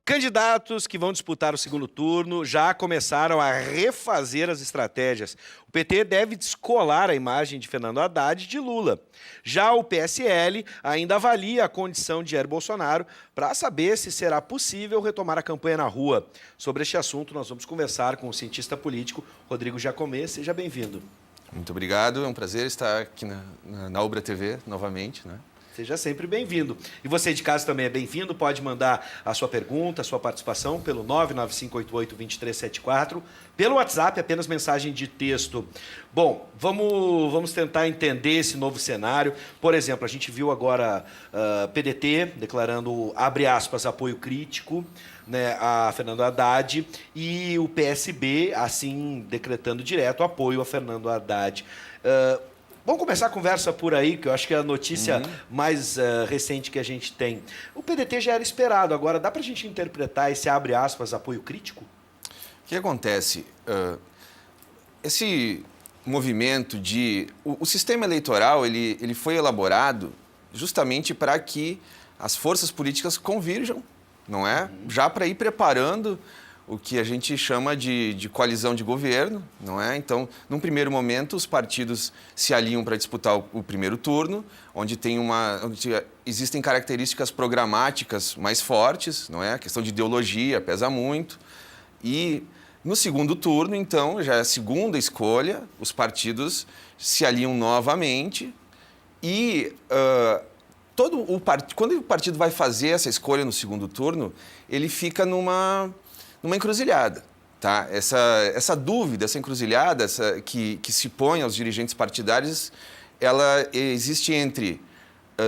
Candidatos que vão disputar o segundo turno já começaram a refazer as estratégias. O PT deve descolar a imagem de Fernando Haddad de Lula. Já o PSL ainda avalia a condição de Jair Bolsonaro para saber se será possível retomar a campanha na rua. Sobre este assunto, nós vamos conversar com o cientista político Rodrigo Jacomê. Seja bem-vindo. Muito obrigado, é um prazer estar aqui na Ubra TV novamente, né? Seja sempre bem-vindo. E você de casa também é bem-vindo, pode mandar a sua pergunta, a sua participação pelo 99588-2374, pelo WhatsApp, apenas mensagem de texto. Bom, vamos tentar entender esse novo cenário. Por exemplo, a gente viu agora PDT declarando, abre aspas, apoio crítico, né, a Fernando Haddad, e o PSB, assim, decretando direto apoio a Fernando Haddad. Vamos começar a conversa por aí, que eu acho que é a notícia mais recente que a gente tem. O PDT já era esperado, agora dá para a gente interpretar esse, abre aspas, apoio crítico? O que acontece? Esse movimento de... O sistema eleitoral, ele foi elaborado justamente para que as forças políticas convirjam, não é? Já para ir preparando o que a gente chama de coalizão de governo, não é? Então, num primeiro momento, os partidos se alinham para disputar o primeiro turno, onde existem características programáticas mais fortes, não é? A questão de ideologia pesa muito. E no segundo turno, então, já é a segunda escolha, os partidos se alinham novamente e quando o partido vai fazer essa escolha no segundo turno, ele fica numa encruzilhada, tá? Essa dúvida, essa encruzilhada que se põe aos dirigentes partidários, ela existe entre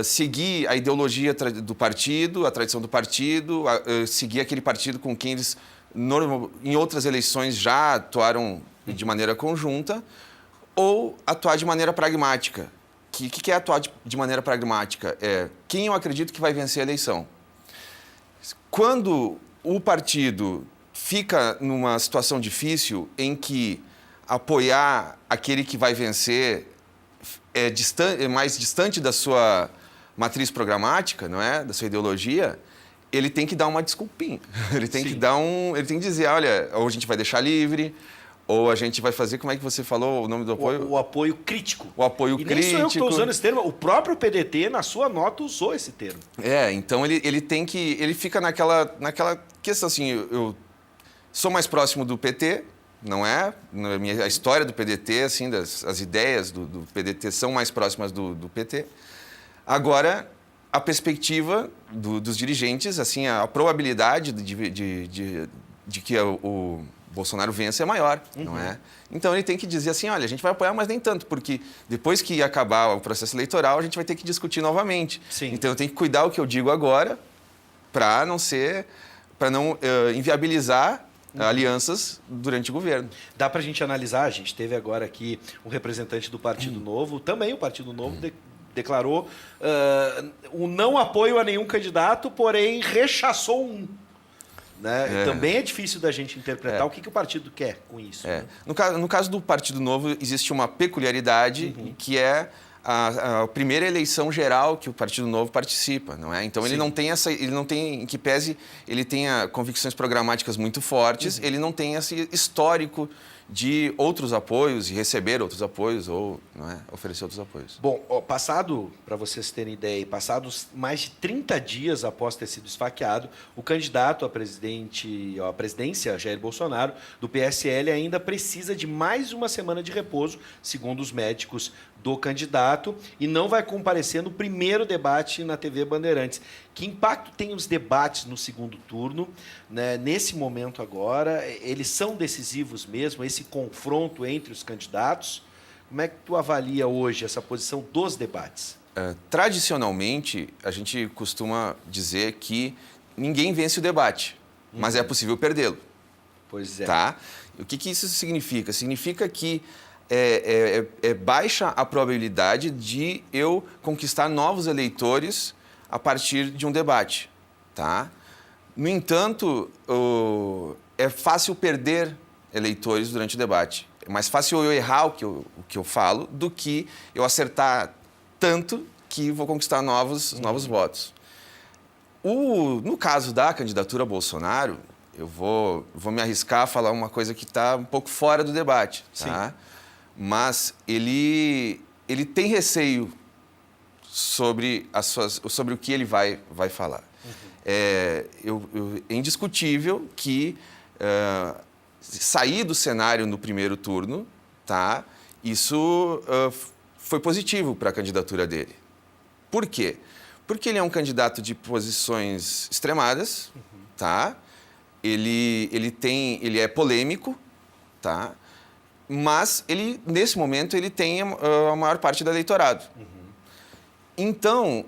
seguir a ideologia do partido, a tradição do partido, seguir aquele partido com quem eles, em outras eleições, já atuaram de maneira conjunta, ou atuar de maneira pragmática. O que é atuar de maneira pragmática? É quem eu acredito que vai vencer a eleição. Quando o partido fica numa situação difícil em que apoiar aquele que vai vencer é mais distante da sua matriz programática, não é? Da sua ideologia, ele tem que dar uma desculpinha. Ele tem que dizer, olha, ou a gente vai deixar livre, ou a gente vai fazer, como é que você falou o nome do apoio? O apoio crítico. O apoio crítico. Nem sou eu que estou usando esse termo, o próprio PDT, na sua nota, usou esse termo. Então ele fica naquela questão assim, eu sou mais próximo do PT, não é? A história do PDT, assim, as ideias do PDT são mais próximas do PT. Agora, a perspectiva dos dirigentes, assim, a probabilidade de que o Bolsonaro vença é maior, não é? Então ele tem que dizer assim, olha, a gente vai apoiar, mas nem tanto, porque depois que acabar o processo eleitoral, a gente vai ter que discutir novamente. Sim. Então eu tenho que cuidar o que eu digo agora para não inviabilizar alianças durante o governo. Dá para a gente analisar, a gente teve agora aqui um representante do Partido Novo, também o Partido Novo declarou o não apoio a nenhum candidato, porém rechaçou um. Né? Também é difícil da gente interpretar o que o partido quer com isso. Né? No caso do Partido Novo, existe uma peculiaridade que é a primeira eleição geral que o Partido Novo participa, não é? Então ele não tem em que pese ele tenha convicções programáticas muito fortes, ele não tem esse histórico de outros apoios e receber outros apoios ou, não é, oferecer outros apoios. Bom, para vocês terem ideia, passados mais de 30 dias após ter sido esfaqueado, o candidato à presidência, Jair Bolsonaro, do PSL, ainda precisa de mais uma semana de repouso, segundo os médicos do candidato, e não vai comparecer no primeiro debate na TV Bandeirantes. Que impacto tem os debates no segundo turno, né? Nesse momento agora? Eles são decisivos mesmo, esse confronto entre os candidatos? Como é que tu avalia hoje essa posição dos debates? Tradicionalmente, a gente costuma dizer que ninguém vence o debate, mas é possível perdê-lo. Pois é. Tá? O que isso significa? Significa que baixa a probabilidade de eu conquistar novos eleitores a partir de um debate, tá? No entanto, é fácil perder eleitores durante o debate. É mais fácil eu errar o que eu falo do que eu acertar tanto que vou conquistar novos votos. No caso da candidatura Bolsonaro, eu vou me arriscar a falar uma coisa que está um pouco fora do debate, tá? Mas ele tem receio sobre o que ele vai falar. É indiscutível que sair do cenário no primeiro turno, tá? Isso foi positivo para a candidatura dele. Por quê? Porque ele é um candidato de posições extremadas, tá? Ele é polêmico, tá? Mas nesse momento ele tem a maior parte do eleitorado. Então,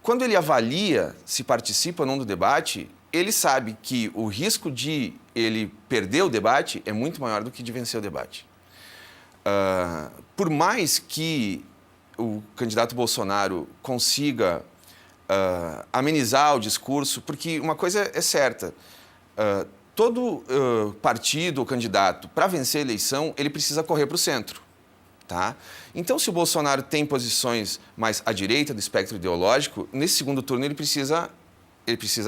quando ele avalia se participa ou não do debate, ele sabe que o risco de ele perder o debate é muito maior do que de vencer o debate. Por mais que o candidato Bolsonaro consiga amenizar o discurso, porque uma coisa é certa, todo partido ou candidato, para vencer a eleição, ele precisa correr para o centro. Tá? Então, se o Bolsonaro tem posições mais à direita do espectro ideológico, nesse segundo turno ele precisa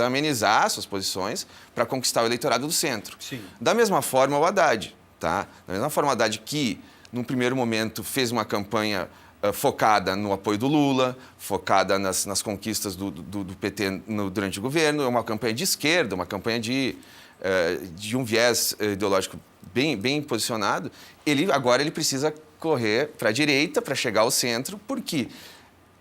amenizar suas posições para conquistar o eleitorado do centro. Sim. Da mesma forma, o Haddad. Tá? Da mesma forma, o Haddad que, num primeiro momento, fez uma campanha focada no apoio do Lula, focada nas conquistas do PT durante o governo, é uma campanha de esquerda, uma campanha de um viés ideológico bem posicionado. Agora ele precisa correr para a direita, para chegar ao centro, porque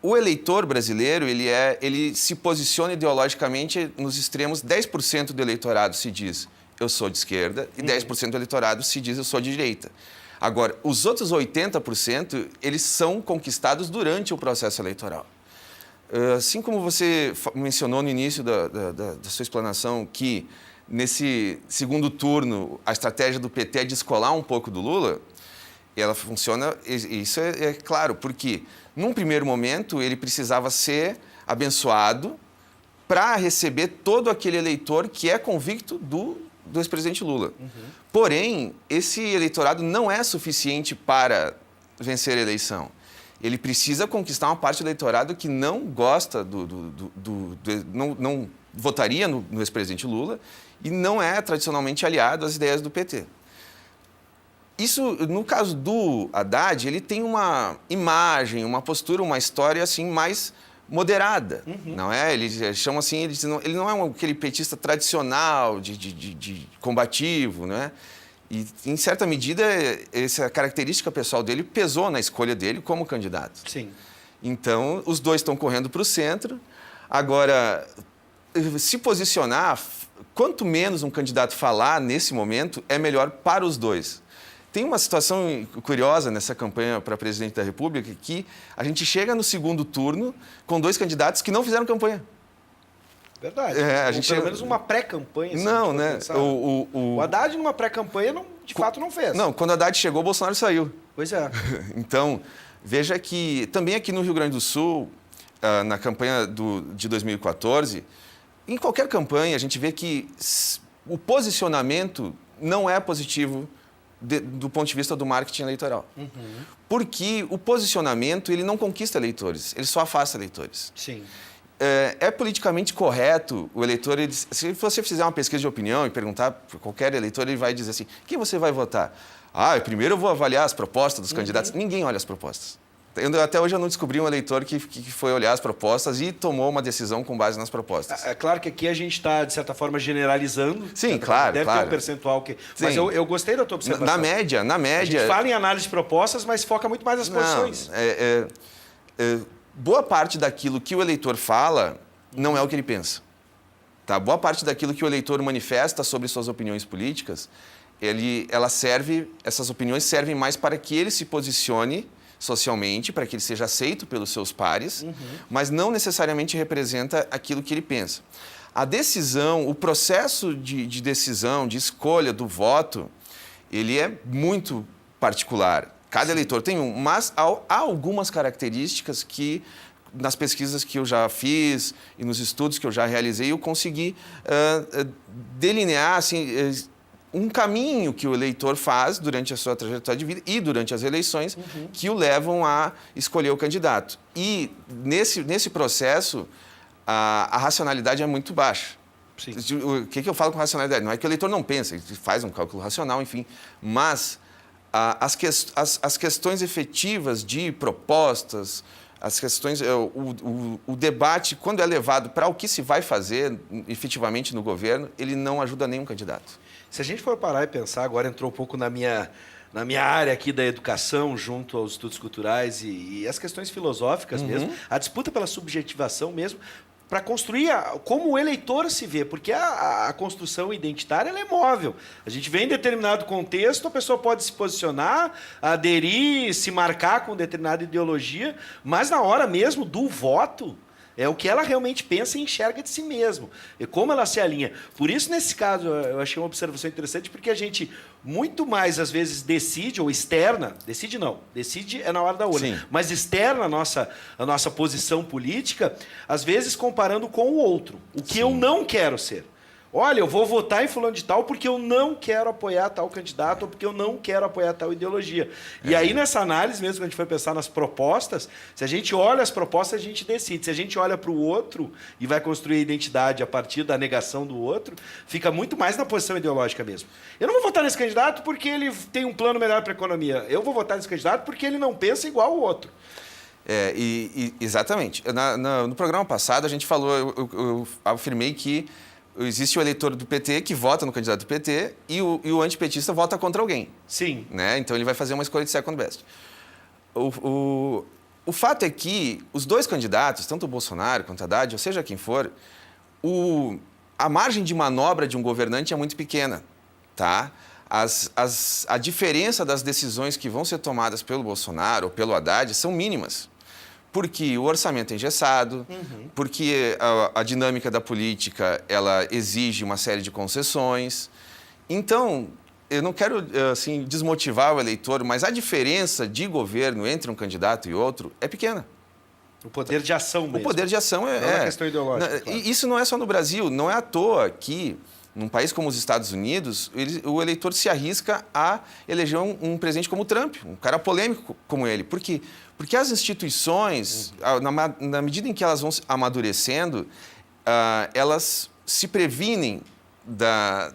o eleitor brasileiro ele se posiciona ideologicamente nos extremos. 10% do eleitorado se diz eu sou de esquerda e 10% do eleitorado se diz eu sou de direita. Agora, os outros 80%, eles são conquistados durante o processo eleitoral. Assim como você mencionou no início da sua explanação que nesse segundo turno a estratégia do PT é descolar um pouco do Lula, ela funciona, isso é claro, porque num primeiro momento ele precisava ser abençoado para receber todo aquele eleitor que é convicto do ex-presidente Lula. Porém, esse eleitorado não é suficiente para vencer a eleição. Ele precisa conquistar uma parte do eleitorado que não gosta não votaria no ex-presidente Lula e não é tradicionalmente aliado às ideias do PT. Isso, no caso do Haddad, ele tem uma imagem, uma postura, uma história assim mais moderada, não é? Eles chamam assim, ele não é aquele petista tradicional, de combativo, né? E, em certa medida, essa característica pessoal dele pesou na escolha dele como candidato. Sim. Então, os dois estão correndo para o centro. Agora, se posicionar, quanto menos um candidato falar nesse momento, é melhor para os dois. Tem uma situação curiosa nessa campanha para presidente da República que a gente chega no segundo turno com dois candidatos que não fizeram campanha. Verdade. Pelo menos uma pré-campanha. Não, né? O Haddad, numa pré-campanha, de fato não fez. Não, quando o Haddad chegou, o Bolsonaro saiu. Pois é. Então, veja que também aqui no Rio Grande do Sul, na campanha de 2014, em qualquer campanha a gente vê que o posicionamento não é positivo do ponto de vista do marketing eleitoral. Porque o posicionamento ele não conquista eleitores, ele só afasta eleitores. Sim. É politicamente correto o eleitor, se você fizer uma pesquisa de opinião e perguntar para qualquer eleitor, ele vai dizer assim, quem você vai votar? Primeiro eu vou avaliar as propostas dos candidatos. Ninguém olha as propostas. Até hoje eu não descobri um eleitor que foi olhar as propostas e tomou uma decisão com base nas propostas. É claro que aqui a gente está, de certa forma, generalizando. Sim, claro. Deve ter um percentual que... Mas eu gostei da tua observação. Na média... A gente fala em análise de propostas, mas foca muito mais nas posições. Boa parte daquilo que o eleitor fala não é o que ele pensa. Tá? Boa parte daquilo que o eleitor manifesta sobre suas opiniões políticas, essas opiniões servem mais para que ele se posicione socialmente, para que ele seja aceito pelos seus pares, mas não necessariamente representa aquilo que ele pensa. A decisão, o processo de decisão, de escolha do voto, ele é muito particular. Cada eleitor tem um, mas há algumas características que, nas pesquisas que eu já fiz e nos estudos que eu já realizei, eu consegui delinear assim, um caminho que o eleitor faz durante a sua trajetória de vida e durante as eleições que o levam a escolher o candidato. E, nesse processo, a racionalidade é muito baixa. Sim. O que eu falo com racionalidade? Não é que o eleitor não pensa, ele faz um cálculo racional, enfim, mas as questões efetivas de propostas, as questões, o debate, quando é levado para o que se vai fazer efetivamente no governo, ele não ajuda nenhum candidato. Se a gente for parar e pensar, agora entrou um pouco na minha área aqui da educação, junto aos estudos culturais e as questões filosóficas mesmo, a disputa pela subjetivação mesmo, para construir como o eleitor se vê, porque a construção identitária ela é móvel. A gente vem em determinado contexto, a pessoa pode se posicionar, aderir, se marcar com determinada ideologia, mas na hora mesmo do voto, é o que ela realmente pensa e enxerga de si mesmo. E como ela se alinha. Por isso, nesse caso, eu achei uma observação interessante, porque a gente muito mais, às vezes, decide, ou externa, decide não, decide é na hora da urna, mas externa a nossa posição política, às vezes comparando com o outro, o que eu não quero ser. Olha, eu vou votar em fulano de tal porque eu não quero apoiar tal candidato ou porque eu não quero apoiar tal ideologia. E aí, nessa análise mesmo, quando a gente foi pensar nas propostas, se a gente olha as propostas, a gente decide. Se a gente olha para o outro e vai construir a identidade a partir da negação do outro, fica muito mais na posição ideológica mesmo. Eu não vou votar nesse candidato porque ele tem um plano melhor para a economia. Eu vou votar nesse candidato porque ele não pensa igual ao outro. Exatamente. No programa passado, a gente falou, eu afirmei que existe o eleitor do PT que vota no candidato do PT e o antipetista vota contra alguém. Sim. Né? Então, ele vai fazer uma escolha de second best. O fato é que os dois candidatos, tanto o Bolsonaro quanto a Haddad, ou seja quem for, a margem de manobra de um governante é muito pequena. Tá? A diferença das decisões que vão ser tomadas pelo Bolsonaro ou pelo Haddad são mínimas. Porque o orçamento é engessado, porque a dinâmica da política ela exige uma série de concessões. Então, eu não quero assim, desmotivar o eleitor, mas a diferença de governo entre um candidato e outro é pequena. O poder de ação mesmo. O poder de ação é uma questão ideológica. Claro. Isso não é só no Brasil. Não é à toa que, num país como os Estados Unidos, o eleitor se arrisca a eleger um presidente como o Trump, um cara polêmico como ele. Por quê? Porque as instituições, na medida em que elas vão amadurecendo, elas se previnem da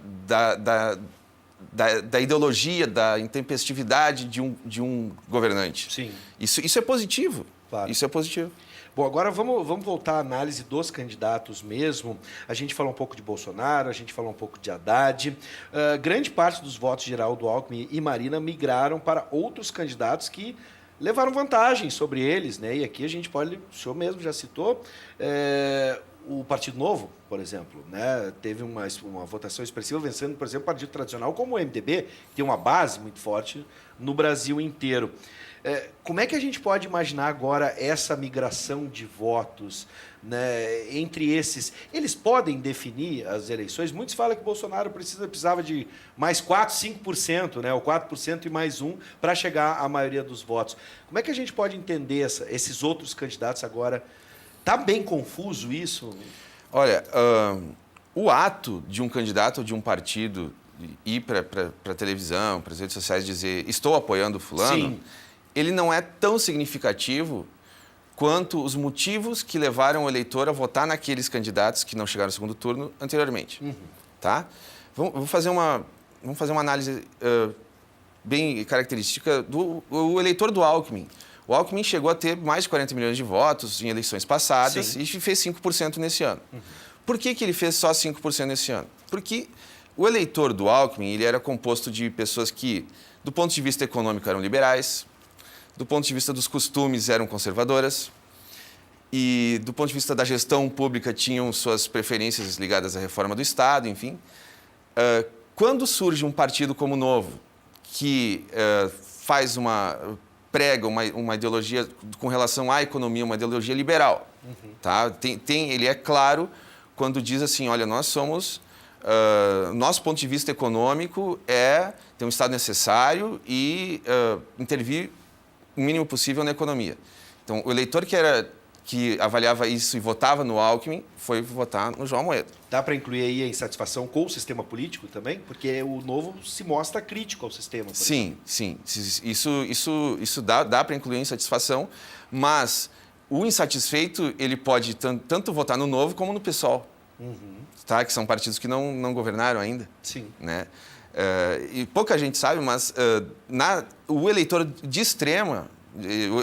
ideologia, da intempestividade de um governante. Sim. Isso é positivo. Claro. Isso é positivo. Bom, agora vamos voltar à análise dos candidatos mesmo. A gente falou um pouco de Bolsonaro, a gente falou um pouco de Haddad. Grande parte dos votos de Geraldo Alckmin e Marina migraram para outros candidatos que levaram vantagem sobre eles, né? E aqui a gente pode, o senhor mesmo já citou, o Partido Novo, por exemplo, né? Teve uma votação expressiva vencendo, por exemplo, o partido tradicional como o MDB, que tem uma base muito forte no Brasil inteiro. Como é que a gente pode imaginar agora essa migração de votos, né, entre esses? Eles podem definir as eleições? Muitos falam que Bolsonaro precisava de mais 4%, 5%, né, ou 4% e mais 1% para chegar à maioria dos votos. Como é que a gente pode entender esses outros candidatos agora? Está bem confuso isso? Olha, o ato de um candidato ou de um partido ir para a televisão, para as redes sociais, dizer estou apoiando fulano... Sim. Ele não é tão significativo quanto os motivos que levaram o eleitor a votar naqueles candidatos que não chegaram ao segundo turno anteriormente. Tá? Vamos fazer uma análise bem característica do eleitor do Alckmin. O Alckmin chegou a ter mais de 40 milhões de votos em eleições passadas. Sim. E fez 5% nesse ano. Por que ele fez só 5% nesse ano? Porque o eleitor do Alckmin ele era composto de pessoas que, do ponto de vista econômico, eram liberais, do ponto de vista dos costumes, eram conservadoras e, do ponto de vista da gestão pública, tinham suas preferências ligadas à reforma do Estado, enfim. Quando surge um partido como o Novo, que prega uma ideologia com relação à economia, uma ideologia liberal, tá? Ele é claro quando diz assim, olha, nós somos... nosso ponto de vista econômico é ter um Estado necessário e intervir o mínimo possível na economia. Então, o eleitor que avaliava isso e votava no Alckmin foi votar no João Amoedo. Dá para incluir aí a insatisfação com o sistema político também? Porque o Novo se mostra crítico ao sistema. Sim. Isso dá para incluir a insatisfação, mas o insatisfeito, ele pode tanto votar no Novo como no PSOL, tá? Que são partidos que não governaram ainda. Sim. Né? E pouca gente sabe, mas o eleitor de extrema,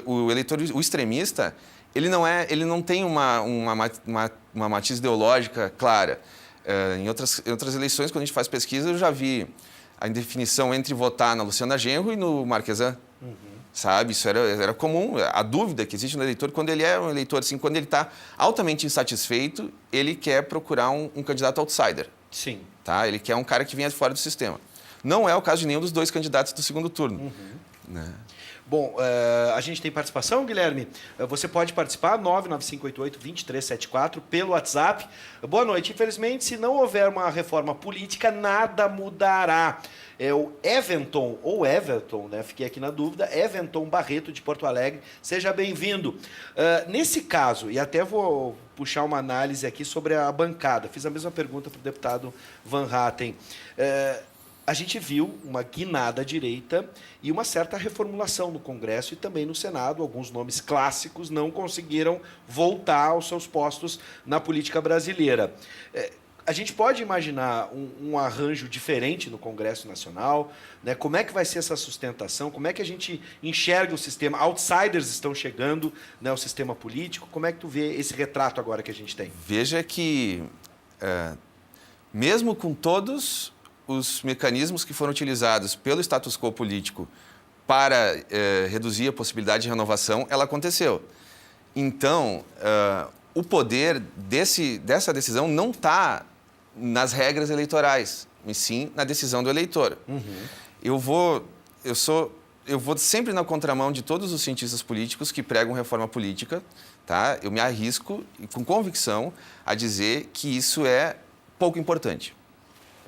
o extremista, ele não tem uma matiz ideológica clara. Em outras eleições, quando a gente faz pesquisa, eu já vi a definição entre votar na Luciana Genro e no Marquesan. Sabe? Isso era comum. A dúvida que existe no eleitor, quando ele é um eleitor, assim, quando ele está altamente insatisfeito, ele quer procurar um candidato outsider. Sim. Tá? Ele quer um cara que venha de fora do sistema. Não é o caso de nenhum dos dois candidatos do segundo turno. Né? Bom, a gente tem participação, Guilherme? Você pode participar, 99588-2374, pelo WhatsApp. Boa noite. Infelizmente, se não houver uma reforma política, nada mudará. É o Everton, ou Everton, né? Fiquei aqui na dúvida, Everton Barreto, de Porto Alegre. Seja bem-vindo. Nesse caso, e até vou puxar uma análise aqui sobre a bancada, fiz a mesma pergunta para o deputado Van Hatten. A gente viu uma guinada à direita e uma certa reformulação no Congresso e também no Senado. Alguns nomes clássicos não conseguiram voltar aos seus postos na política brasileira. A gente pode imaginar um arranjo diferente no Congresso Nacional, né? Como é que vai ser essa sustentação? Como é que a gente enxerga o sistema? Outsiders estão chegando, né, ao sistema político. Como é que tu vê esse retrato agora que a gente tem? Veja que, mesmo com todos os mecanismos que foram utilizados pelo status quo político para reduzir a possibilidade de renovação, ela aconteceu. Então, o poder dessa decisão não está nas regras eleitorais, e sim na decisão do eleitor. Eu vou sempre na contramão de todos os cientistas políticos que pregam reforma política, tá? Eu me arrisco, com convicção, a dizer que isso é pouco importante.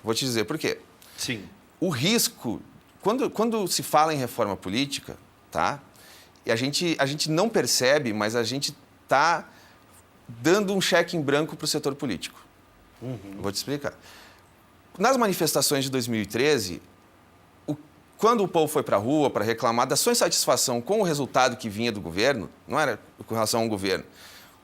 Vou te dizer por quê. Sim. O risco, quando se fala em reforma política, tá? E a gente não percebe, mas a gente está dando um cheque em branco para o setor político. Vou te explicar. Nas manifestações de 2013, quando o povo foi para a rua para reclamar da sua insatisfação com o resultado que vinha do governo, não era com relação ao governo,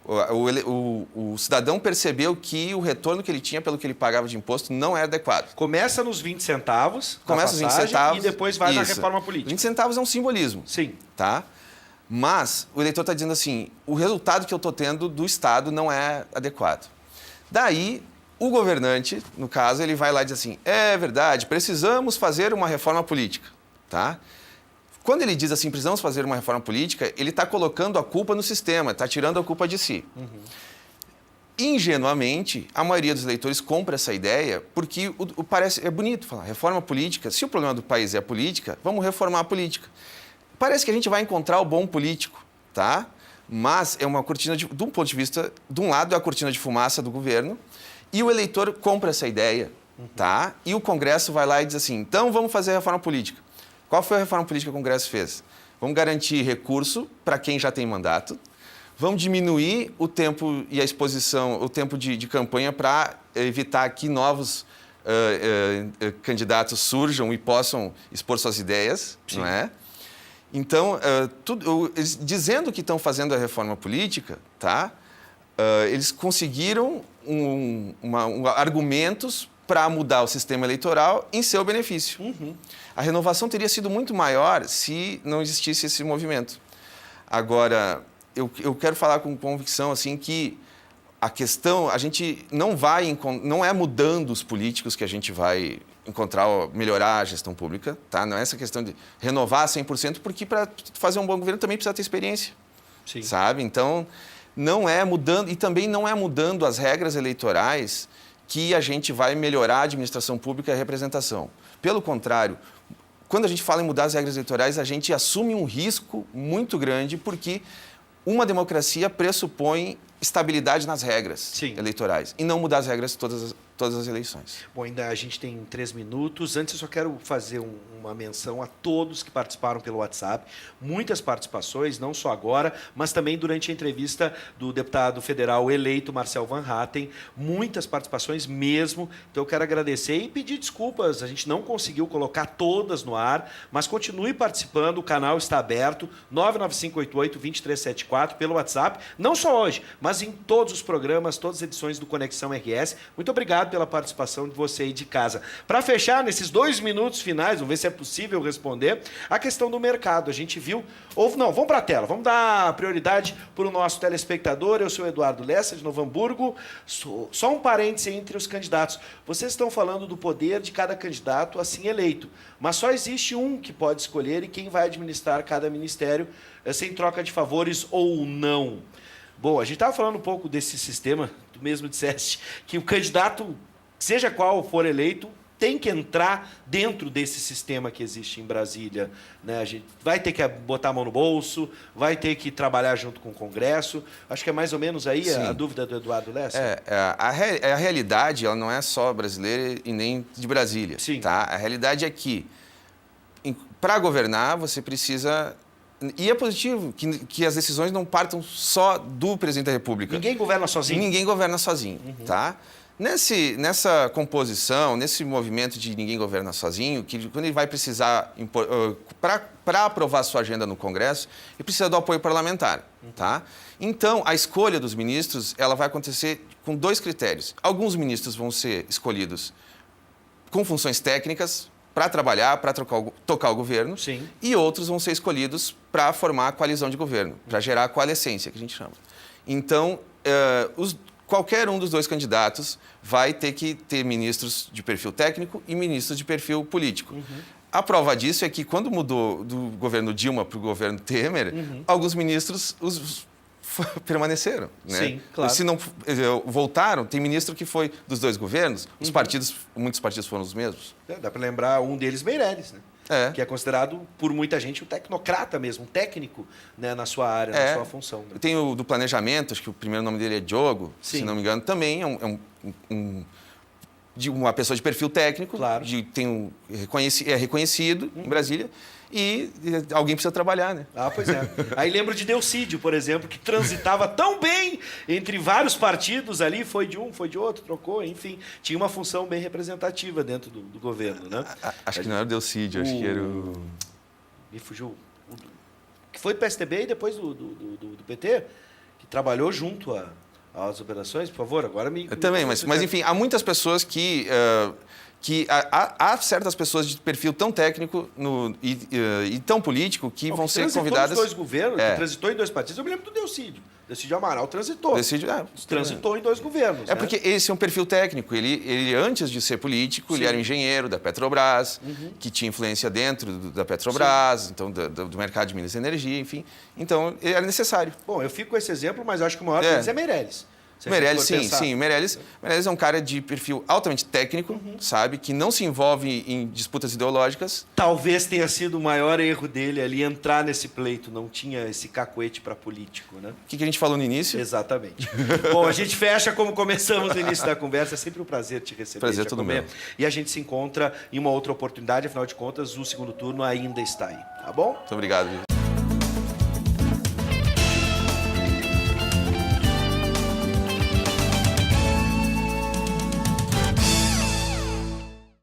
o cidadão percebeu que o retorno que ele tinha pelo que ele pagava de imposto não era adequado. Começa nos 20 centavos, começa nos 20 centavos e depois vai na reforma política. 20 centavos é um simbolismo. Sim. Tá? Mas o eleitor está dizendo assim, o resultado que eu estou tendo do Estado não é adequado. Daí, o governante, no caso, ele vai lá e diz assim, é verdade, precisamos fazer uma reforma política. Tá? Quando ele diz assim, precisamos fazer uma reforma política, ele está colocando a culpa no sistema, está tirando a culpa de si. Ingenuamente, a maioria dos eleitores compra essa ideia porque parece, é bonito falar, reforma política, se o problema do país é a política, vamos reformar a política. Parece que a gente vai encontrar o bom político, tá? Mas é uma cortina de um ponto de vista, de um lado é a cortina de fumaça do governo, e o eleitor compra essa ideia, tá? E o Congresso vai lá e diz assim, então vamos fazer a reforma política. Qual foi a reforma política que o Congresso fez? Vamos garantir recurso para quem já tem mandato, vamos diminuir o tempo e a exposição, o tempo de campanha para evitar que novos candidatos surjam e possam expor suas ideias, Sim. Não é? Então, dizendo que estão fazendo a reforma política, tá? Eles conseguiram argumentos para mudar o sistema eleitoral em seu benefício. A renovação teria sido muito maior se não existisse esse movimento. Agora, eu quero falar com convicção assim, que a questão, a gente não é mudando os políticos que a gente vai melhorar a gestão pública, tá? Não é essa questão de renovar 100%, porque para fazer um bom governo também precisa ter experiência. Sim. Sabe? Então, não é mudando, e também não é mudando as regras eleitorais que a gente vai melhorar a administração pública e a representação. Pelo contrário, quando a gente fala em mudar as regras eleitorais, a gente assume um risco muito grande, porque uma democracia pressupõe estabilidade nas regras Sim. eleitorais e não mudar as regras todas as eleições. Bom, ainda a gente tem 3 minutos. Antes, eu só quero fazer uma menção a todos que participaram pelo WhatsApp. Muitas participações, não só agora, mas também durante a entrevista do deputado federal eleito, Marcel Van Hatten. Muitas participações mesmo. Então, eu quero agradecer e pedir desculpas. A gente não conseguiu colocar todas no ar, mas continue participando. O canal está aberto, 99588-2374, pelo WhatsApp. Não só hoje, mas em todos os programas, todas as edições do Conexão RS. Muito obrigado pela participação de você aí de casa. Para fechar, nesses 2 minutos finais, vamos ver se é possível responder, a questão do mercado. A gente viu... vamos para a tela. Vamos dar prioridade para o nosso telespectador. Eu sou o Eduardo Lessa, de Novo Hamburgo. Só um parêntese entre os candidatos. Vocês estão falando do poder de cada candidato assim eleito, mas só existe um que pode escolher e quem vai administrar cada ministério sem troca de favores ou não. Bom, a gente estava falando um pouco desse sistema, tu mesmo disseste, que o candidato, seja qual for eleito, tem que entrar dentro desse sistema que existe em Brasília, né? A gente vai ter que botar a mão no bolso, vai ter que trabalhar junto com o Congresso. Acho que é mais ou menos aí a dúvida do Eduardo Lessa. A realidade ela não é só brasileira e nem de Brasília. Sim. Tá? A realidade é que, para governar, você precisa... E é positivo que as decisões não partam só do presidente da República. Ninguém governa sozinho. Ninguém governa sozinho, tá? Nessa composição, nesse movimento de ninguém governa sozinho, que quando ele vai precisar, para aprovar a sua agenda no Congresso, ele precisa do apoio parlamentar, tá? Então, a escolha dos ministros, ela vai acontecer com 2 critérios. Alguns ministros vão ser escolhidos com funções técnicas, para trabalhar, para tocar o governo. Sim. E outros vão ser escolhidos para formar a coalizão de governo, para gerar a coalescência, que a gente chama. Então, qualquer um dos 2 candidatos vai ter que ter ministros de perfil técnico e ministros de perfil político. A prova disso é que, quando mudou do governo Dilma para o governo Temer, alguns ministros permaneceram, né? Sim, claro. Se não voltaram, tem ministro que foi dos 2 governos, muitos partidos foram os mesmos. Dá para lembrar um deles, Meirelles, né? Que é considerado por muita gente um tecnocrata mesmo, um técnico, né, na sua área, na sua função. Né? Tem o do planejamento, acho que o primeiro nome dele é Diogo, se não me engano, também de uma pessoa de perfil técnico, claro. É reconhecido em Brasília, e alguém precisa trabalhar, né? Pois é. Aí lembro de Delcídio, por exemplo, que transitava tão bem entre vários partidos ali, foi de um, foi de outro, trocou, enfim. Tinha uma função bem representativa dentro do governo, né? Acho que não era o Delcídio, acho que era o... Me fugiu. Que foi do PSDB e depois do PT, que trabalhou junto às operações, por favor, agora me... Também, mas enfim, há muitas pessoas que há certas pessoas de perfil tão técnico e tão político que vão ser convidadas... Transitou nos 2 governos, transitou em 2 partidos. Eu me lembro do Delcídio. Delcídio Amaral transitou. Transitou em 2 governos. Porque esse é um perfil técnico. Ele antes de ser político, ele era um engenheiro da Petrobras, que tinha influência dentro da Petrobras, então do mercado de Minas e Energia, enfim. Então, ele era necessário. Bom, eu fico com esse exemplo, mas eu acho que o maior deles é Meirelles. Meirelles, sim. Meirelles é um cara de perfil altamente técnico, sabe? Que não se envolve em disputas ideológicas. Talvez tenha sido o maior erro dele ali entrar nesse pleito. Não tinha esse cacuete para político, né? O que a gente falou no início? Exatamente. Bom, a gente fecha como começamos no início da conversa. É sempre um prazer te receber. Prazer todo meu. E a gente se encontra em uma outra oportunidade. Afinal de contas, o segundo turno ainda está aí. Tá bom? Muito obrigado.